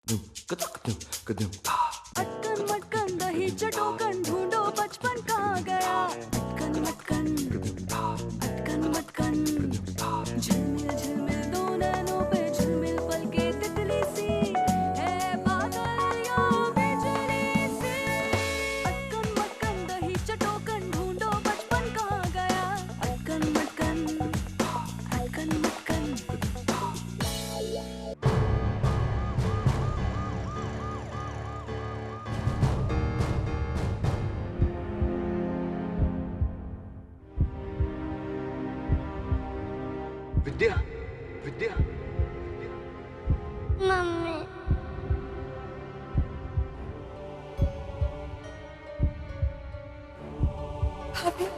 अटकन मटकन दही चटोकन ढूंढो बचपन कहाँ गया। अटकन मटकन अटकन मटकन झिलमिल झिलमिल दो नैनों पे झिलमिल पल के तितली सी है बादल या बिजली सी। अटकन मटकन दही चटोकन ढूंढो बचपन कहाँ गया। अटकन मटकन अटकन मटकन। विद्या, विद्या, मम्मी भाभी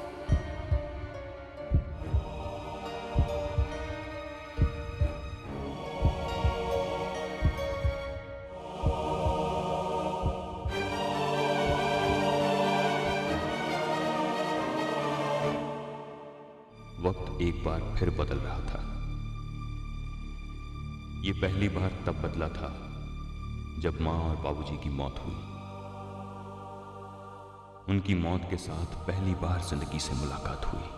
वक्त एक बार फिर बदल रहा था। ये पहली बार तब बदला था जब मां और बाबूजी की मौत हुई। उनकी मौत के साथ पहली बार जिंदगी से मुलाकात हुई।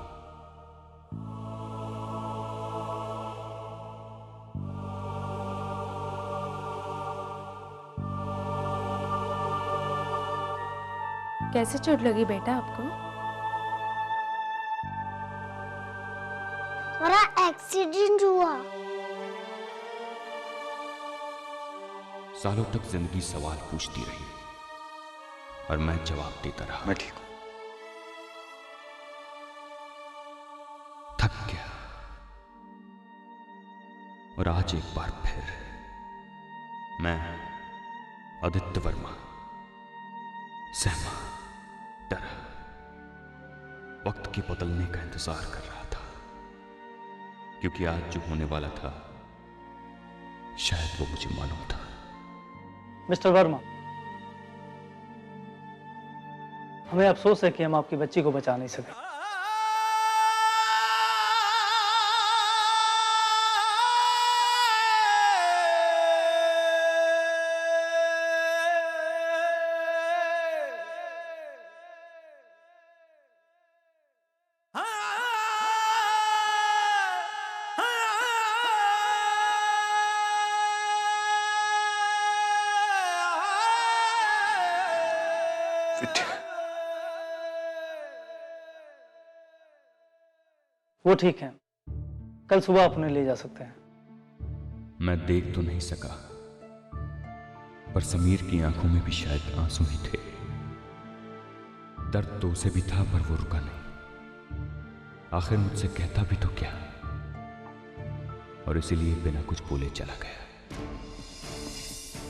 कैसे चोट लगी बेटा आपको? थोड़ा एक्सीडेंट हुआ। सालों तक जिंदगी सवाल पूछती रही और मैं जवाब देता रहा। मैं ठीक हूं। थक गया और आज एक बार फिर मैं आदित्य वर्मा सहमा, डरा, वक्त के बदलने का इंतजार कर रहा था, क्योंकि आज जो होने वाला था शायद वो मुझे मालूम था। मिस्टर वर्मा, हमें अफसोस है कि हम आपकी बच्ची को बचा नहीं सके। वो ठीक है, कल सुबह आप उन्हें ले जा सकते हैं। मैं देख तो नहीं सका, पर समीर की आंखों में भी शायद आंसू ही थे। दर्द तो उसे भी था, पर वो रुका नहीं। आखिर मुझसे कहता भी तो क्या, और इसीलिए बिना कुछ बोले चला गया।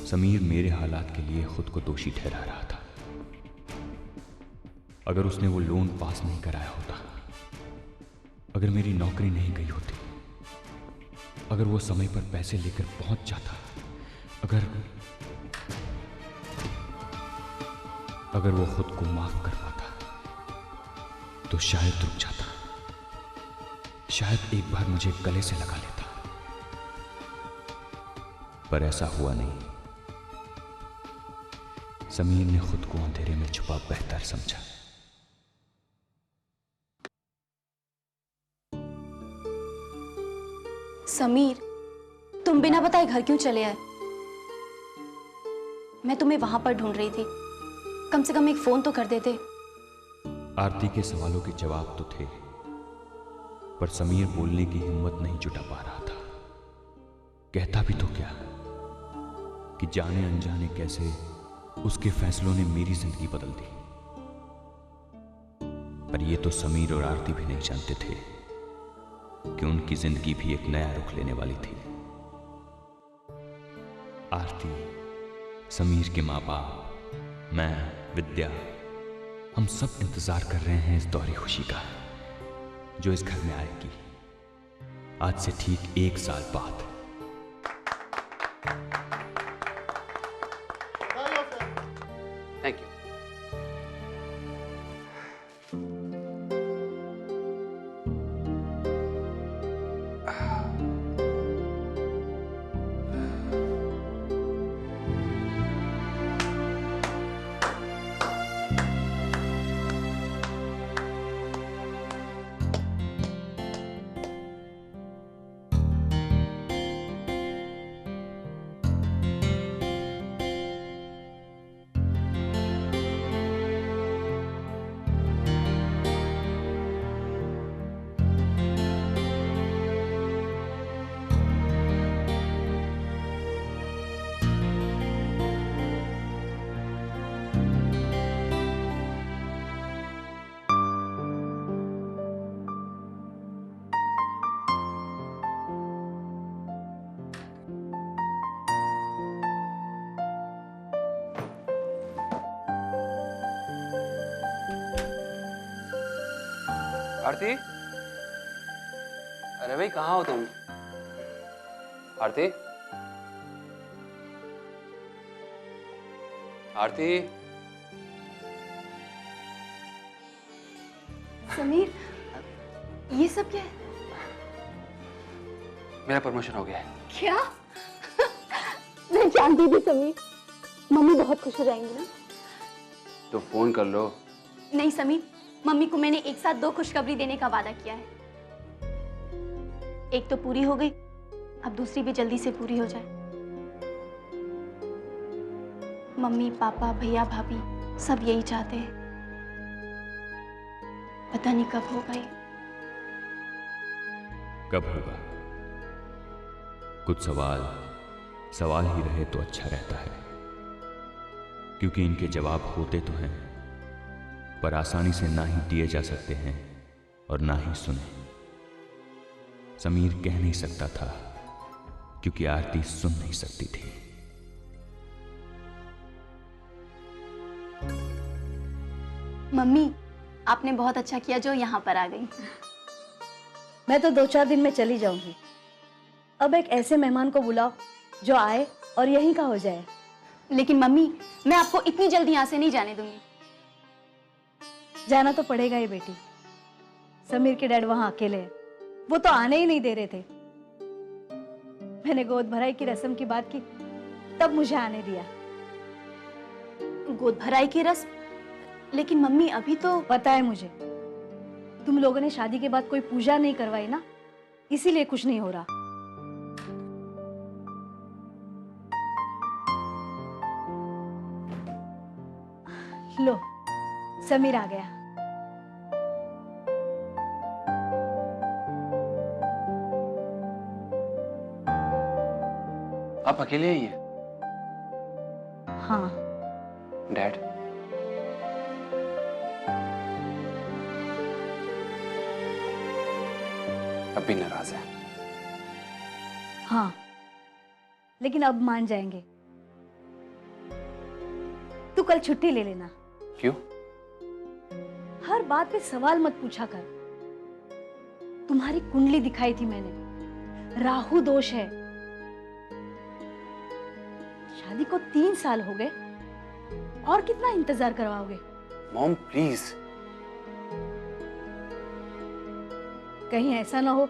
समीर मेरे हालात के लिए खुद को दोषी ठहरा रहा था। अगर उसने वो लोन पास नहीं कराया होता, अगर मेरी नौकरी नहीं गई होती, अगर वो समय पर पैसे लेकर पहुंच जाता, अगर वो खुद को माफ कर पाता, तो शायद रुक जाता, शायद एक बार मुझे गले से लगा लेता। पर ऐसा हुआ नहीं। समीर ने खुद को अंधेरे में छुपा बेहतर समझा। समीर, तुम बिना बताए घर क्यों चले आए? मैं तुम्हें वहां पर ढूंढ रही थी, कम से कम एक फोन तो कर देते। आरती के सवालों के जवाब तो थे, पर समीर बोलने की हिम्मत नहीं जुटा पा रहा था। कहता भी तो क्या कि जाने अनजाने कैसे उसके फैसलों ने मेरी जिंदगी बदल दी। पर ये तो समीर और आरती भी नहीं जानते थे कि उनकी जिंदगी भी एक नया रुख लेने वाली थी। आरती, समीर के माँ बाप, मैं, विद्या, हम सब इंतजार कर रहे हैं इस दौरी खुशी का, जो इस घर में आएगी आज से ठीक 1 साल बाद। Thank you. आरती, अरे भाई कहाँ हो तुम? आरती, आरती, समीर, ये सब क्या है? मेरा प्रमोशन हो गया है। क्या? मैं जानती थी समीर, मम्मी बहुत खुश हो जाएंगी ना। तो फोन कर लो। नहीं समीर, मम्मी को मैंने एक साथ 2 खुशखबरी देने का वादा किया है। एक तो पूरी हो गई, अब दूसरी भी जल्दी से पूरी हो जाए। मम्मी, पापा, भैया, भाभी सब यही चाहते हैं। पता नहीं कब होगा ये। कब होगा? कुछ सवाल ही रहे तो अच्छा रहता है, क्योंकि इनके जवाब होते तो हैं पर आसानी से ना ही दिए जा सकते हैं और ना ही सुने। समीर कह नहीं सकता था क्योंकि आरती सुन नहीं सकती थी। मम्मी, आपने बहुत अच्छा किया जो यहाँ पर आ गई। मैं तो 2-4 दिन में चली जाऊंगी। अब एक ऐसे मेहमान को बुलाओ जो आए और यहीं का हो जाए। लेकिन मम्मी, मैं आपको इतनी जल्दी यहाँ से नहीं जाने दूंगी। जाना तो पड़ेगा ही बेटी। समीर के डैड वहां अकेले हैं, वो तो आने ही नहीं दे रहे थे। मैंने गोद भराई की रस्म की बात की, तब मुझे आने दिया। गोद भराई की रस्म? लेकिन मम्मी अभी तो। पता है मुझे, तुम लोगों ने शादी के बाद कोई पूजा नहीं करवाई ना, इसीलिए कुछ नहीं हो रहा। लो, समीर आ गया। आप अकेले ही हैं? हाँ। डैड? अब भी नाराज है? हाँ, लेकिन अब मान जाएंगे। तू कल छुट्टी ले लेना। क्यों? हर बात पे सवाल मत पूछा कर। तुम्हारी कुंडली दिखाई थी मैंने, राहु दोष है। शादी को 3 साल हो गए, और कितना इंतजार करवाओगे? Mom please. कहीं ऐसा ना हो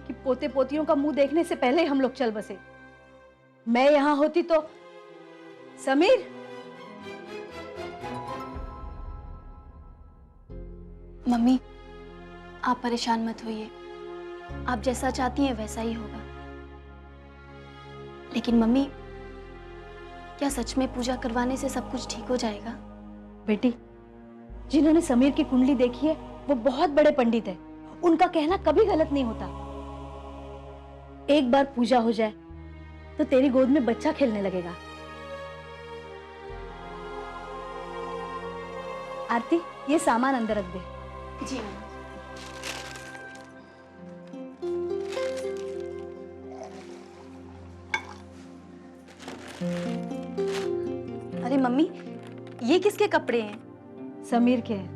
कि पोते पोतियों का मुंह देखने से पहले हम लोग चल बसे। मैं यहां होती तो। समीर, मम्मी, आप परेशान मत होइए। आप जैसा चाहती हैं वैसा ही होगा। लेकिन मम्मी, क्या सच में पूजा करवाने से सब कुछ ठीक हो जाएगा? बेटी, जिन्होंने समीर की कुंडली देखी है वो बहुत बड़े पंडित हैं। उनका कहना कभी गलत नहीं होता। एक बार पूजा हो जाए तो तेरी गोद में बच्चा खेलने लगेगा। आरती, ये सामान अंदर रख दे। जी मम्मी। अरे मम्मी, ये किसके कपड़े हैं? समीर के हैं।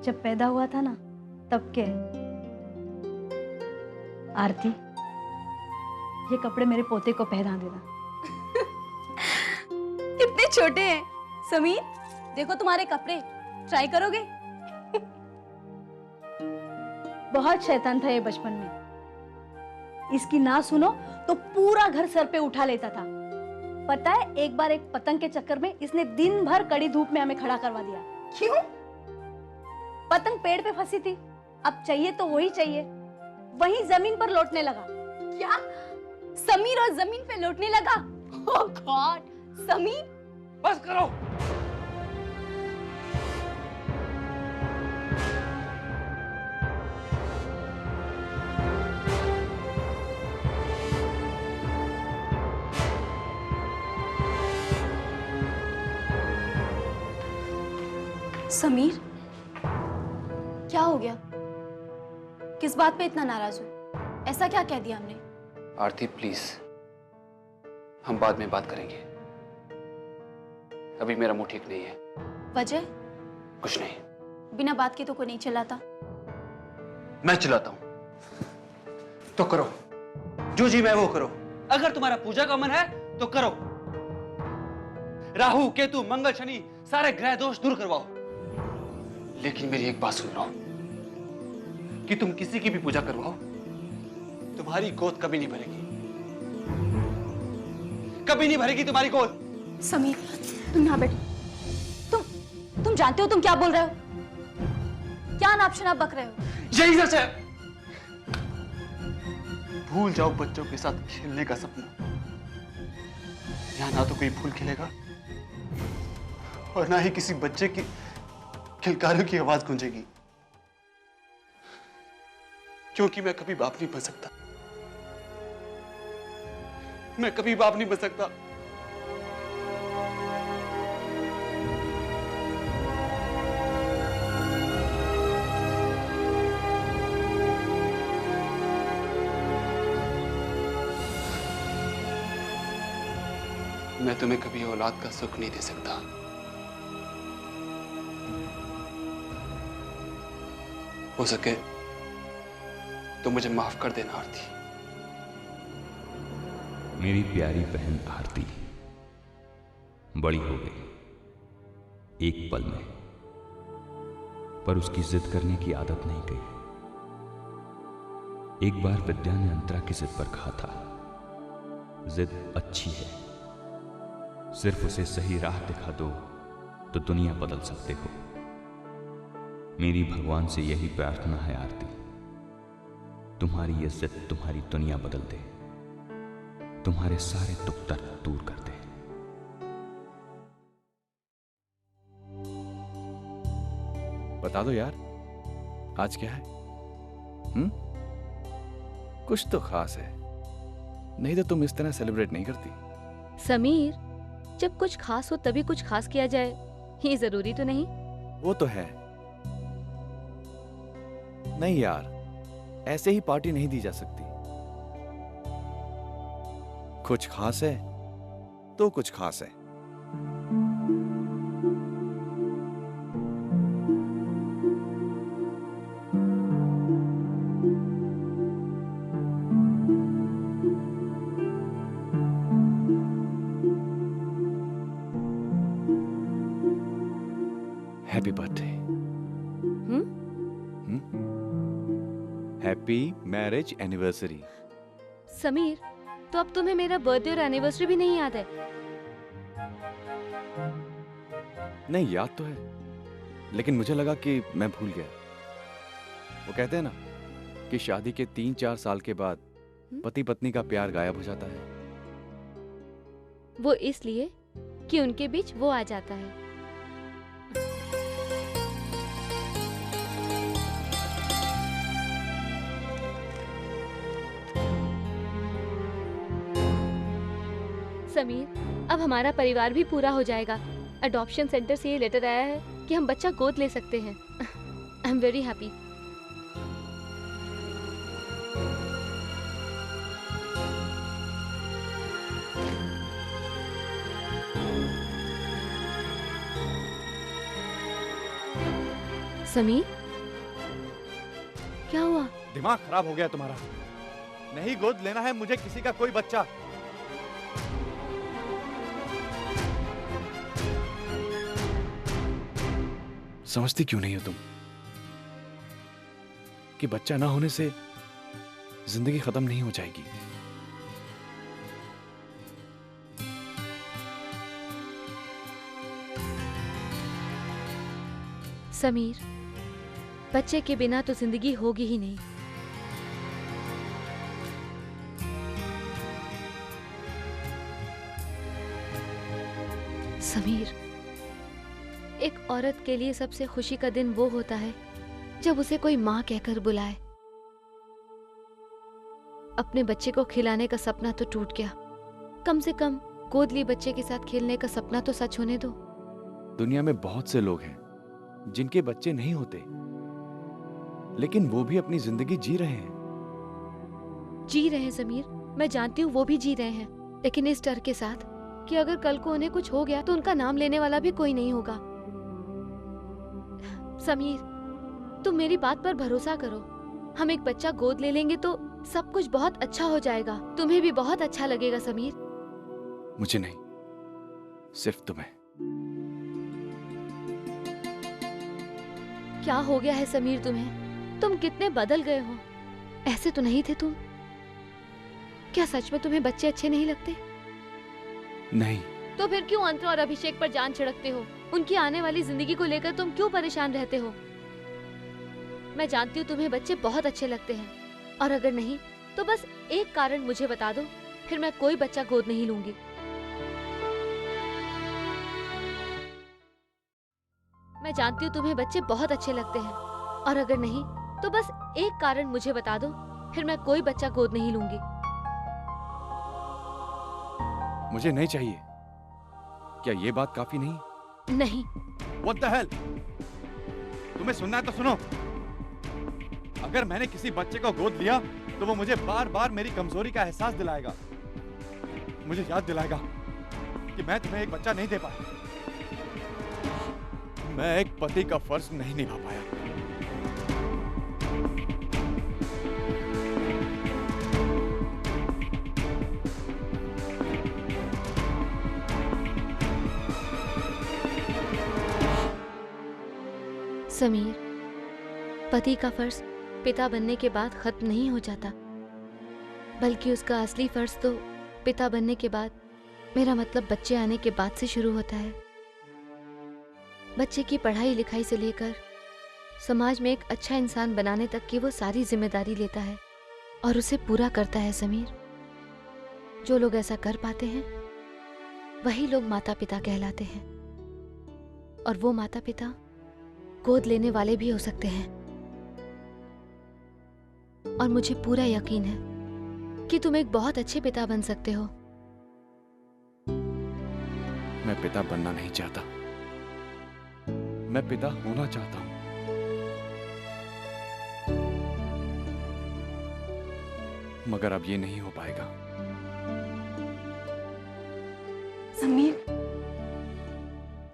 जब पैदा हुआ था ना, तब के हैं। आरती, ये कपड़े मेरे पोते को पहना देना। कितने छोटे हैं। समीर, देखो तुम्हारे कपड़े, ट्राई करोगे? बहुत शैतान था ये बचपन में। इसकी ना सुनो तो पूरा घर सर पे उठा लेता था। पता है, एक बार एक पतंग के चक्कर में इसने दिन भर कड़ी धूप में हमें खड़ा करवा दिया। क्यों? पतंग पेड़ पे फंसी थी, अब चाहिए तो वही चाहिए। वहीं जमीन पर लौटने लगा। क्या? समीर और जमीन पे लौटने लगा? ओह गॉड, समीर! बस करो। समीर, क्या हो गया? किस बात पे इतना नाराज हो? ऐसा क्या कह दिया हमने? आरती प्लीज, हम बाद में बात करेंगे। अभी मेरा मुंह ठीक नहीं है। वजह? कुछ नहीं। बिना बात के तो कोई नहीं चिल्लाता। मैं चिल्लाता हूं तो करो, जो जी मैं वो करो। अगर तुम्हारा पूजा का मन है तो करो। राहु केतु मंगल शनि सारे ग्रह दोष दूर करवाओ। लेकिन मेरी एक बात सुन लो कि तुम किसी की भी पूजा करवाओ, तुम्हारी गोद कभी नहीं भरेगी, कभी नहीं भरेगी तुम्हारी गोद। समीर, तुम यहाँ बैठो। तुम जानते हो तुम क्या बोल रहे हो? क्या नाप शनाप बक रहे हो? यही सच है। भूल जाओ बच्चों के साथ खेलने का सपना। यहां ना तो कोई फूल खिलेगा और ना ही किसी बच्चे की खिलकारियों की आवाज गूंजेगी, क्योंकि मैं कभी बाप नहीं बन सकता। मैं कभी बाप नहीं बन सकता। मैं तुम्हें कभी औलाद का सुख नहीं दे सकता। हो सके तो मुझे माफ कर देना आरती। मेरी प्यारी बहन आरती बड़ी हो गई एक पल में, पर उसकी जिद करने की आदत नहीं गई। एक बार विद्या ने अंतरा की जिद पर कहा था, जिद अच्छी है, सिर्फ उसे सही राह दिखा दो तो दुनिया बदल सकते हो। मेरी भगवान से यही प्रार्थना है आरती, तुम्हारी ये जिद तुम्हारी दुनिया बदल दे, तुम्हारे सारे दुख दर्द दूर कर दे। बता दो यार, आज क्या है? कुछ तो खास है, नहीं तो तुम इस तरह सेलिब्रेट नहीं करती। समीर, जब कुछ खास हो तभी कुछ खास किया जाए, ये जरूरी तो नहीं? वो तो है। नहीं यार, ऐसे ही पार्टी नहीं दी जा सकती। कुछ खास है तो कुछ खास है। Happy birthday. Happy marriage anniversary. Sameer, तो अब तुम्हें मेरा बर्थडे और एनिवर्सरी भी नहीं याद है? नहीं, याद तो है, लेकिन मुझे लगा कि मैं भूल गया। वो कहते हैं ना कि शादी के 3-4 साल के बाद पति पत्नी का प्यार गायब हो जाता है। वो इसलिए कि उनके बीच वो आ जाता है। समीर, अब हमारा परिवार भी पूरा हो जाएगा। अडॉप्शन सेंटर से ये लेटर आया है कि हम बच्चा गोद ले सकते हैं। I am very happy. Sameer, क्या हुआ? दिमाग खराब हो गया तुम्हारा। नहीं गोद लेना है मुझे किसी का कोई बच्चा। समझती क्यों नहीं हो तुम कि बच्चा ना होने से जिंदगी खत्म नहीं हो जाएगी। समीर, बच्चे के बिना तो जिंदगी होगी ही नहीं। समीर, एक औरत के लिए सबसे खुशी का दिन वो होता है जब उसे कोई माँ कहकर बुलाए। अपने बच्चे को खिलाने का सपना तो टूट गया, कम से कम गोद लिए बच्चे के साथ खेलने का सपना तो सच होने दो। दुनिया में बहुत से लोग हैं जिनके बच्चे नहीं होते, लेकिन वो भी अपनी जिंदगी जी रहे हैं। जी रहे हैं समीर, मैं जानती हूँ वो भी जी रहे हैं, लेकिन इस डर के साथ कि अगर कल को उन्हें कुछ हो गया तो उनका नाम लेने वाला भी कोई नहीं होगा। समीर, तुम मेरी बात पर भरोसा करो। हम एक बच्चा गोद ले लेंगे तो सब कुछ बहुत अच्छा हो जाएगा। तुम्हें भी बहुत अच्छा लगेगा समीर। मुझे नहीं, सिर्फ तुम्हें। क्या हो गया है समीर तुम्हें? तुम कितने बदल गए हो। ऐसे तो नहीं थे तुम। क्या सच में तुम्हें बच्चे अच्छे नहीं लगते? नहीं। तो फिर क्यों अंतरा और अभिषेक पर जान छिड़कते हो? उनकी आने वाली जिंदगी को लेकर तुम क्यों परेशान रहते हो? मैं जानती हूँ तुम्हें बच्चे बहुत अच्छे लगते हैं, और अगर नहीं तो बस एक कारण मुझे बता दो, फिर मैं कोई बच्चा गोद नहीं लूंगी। मैं जानती हूँ तुम्हें बच्चे बहुत अच्छे लगते हैं, और अगर नहीं तो बस एक कारण मुझे बता दो, फिर मैं कोई बच्चा गोद नहीं लूंगी। मुझे नहीं चाहिए। क्या ये बात काफी नहीं? नहीं। What the hell? तुम्हें सुनना है तो सुनो। अगर मैंने किसी बच्चे को गोद लिया तो वो मुझे बार बार मेरी कमजोरी का एहसास दिलाएगा। मुझे याद दिलाएगा कि मैं तुम्हें एक बच्चा नहीं दे पाया। मैं एक पति का फर्ज नहीं निभा पाया। समीर, पति का फर्ज पिता बनने के बाद खत्म नहीं हो जाता, बल्कि उसका असली फर्ज तो पिता बनने के बाद, मेरा मतलब बच्चे आने के बाद से शुरू होता है। बच्चे की पढ़ाई लिखाई से लेकर समाज में एक अच्छा इंसान बनाने तक की वो सारी जिम्मेदारी लेता है और उसे पूरा करता है। समीर, जो लोग ऐसा कर पाते हैं वही लोग माता पिता कहलाते हैं, और वो माता पिता गोद लेने वाले भी हो सकते हैं। और मुझे पूरा यकीन है कि तुम एक बहुत अच्छे पिता बन सकते हो। मैं पिता बनना नहीं चाहता, मैं पिता होना चाहता हूं। मगर अब ये नहीं हो पाएगा। समीर,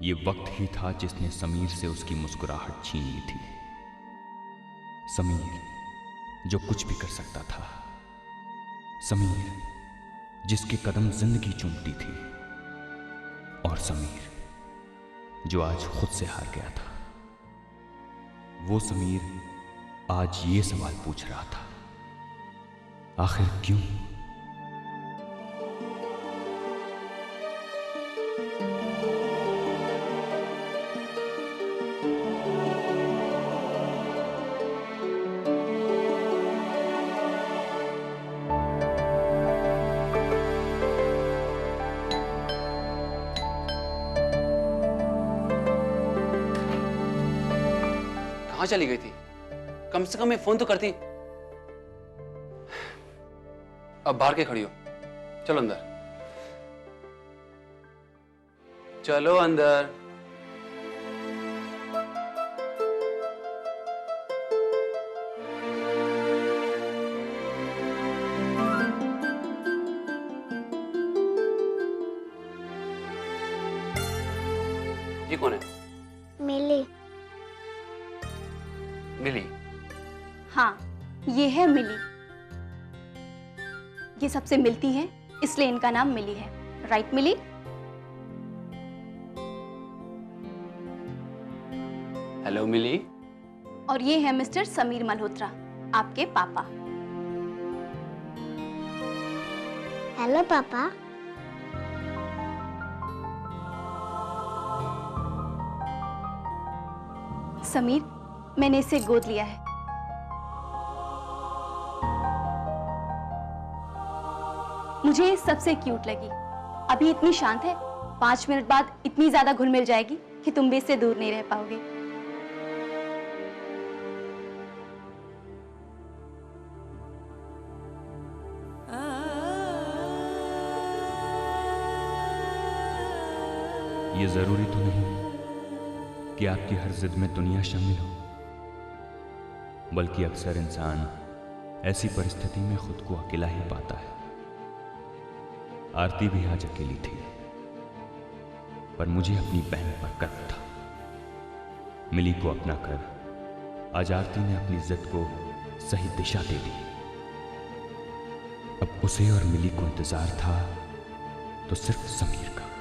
ये वक्त ही था जिसने समीर से उसकी मुस्कुराहट छीन ली थी। समीर जो कुछ भी कर सकता था, समीर जिसके कदम जिंदगी चूमती थी, और समीर जो आज खुद से हार गया था। वो समीर आज ये सवाल पूछ रहा था, आखिर क्यों? कहाँ चली गई थी? कम से कम ये फोन तो करती। अब बाहर के खड़ी हो, चलो अंदर, चलो अंदर। ये कौन है? मिली। मिली? हाँ, ये है मिली। ये सबसे मिलती है, इसलिए इनका नाम मिली है। राइट मिली? हेलो मिली। और ये है मिस्टर समीर मल्होत्रा, आपके पापा। हेलो पापा। समीर, मैंने इसे गोद लिया है। मुझे ये सबसे क्यूट लगी। अभी इतनी शांत है, 5 मिनट बाद इतनी ज्यादा घुल मिल जाएगी कि तुम भी इससे दूर नहीं रह पाओगे। ये जरूरी तो नहीं कि आपकी हर जिद में दुनिया शामिल हो, बल्कि अक्सर इंसान ऐसी परिस्थिति में खुद को अकेला ही पाता है। आरती भी आज अकेली थी, पर मुझे अपनी बहन पर गर्व था। मिली को अपना कर आज आरती ने अपनी इज्जत को सही दिशा दे दी। अब उसे और मिली को इंतजार था तो सिर्फ समीर का।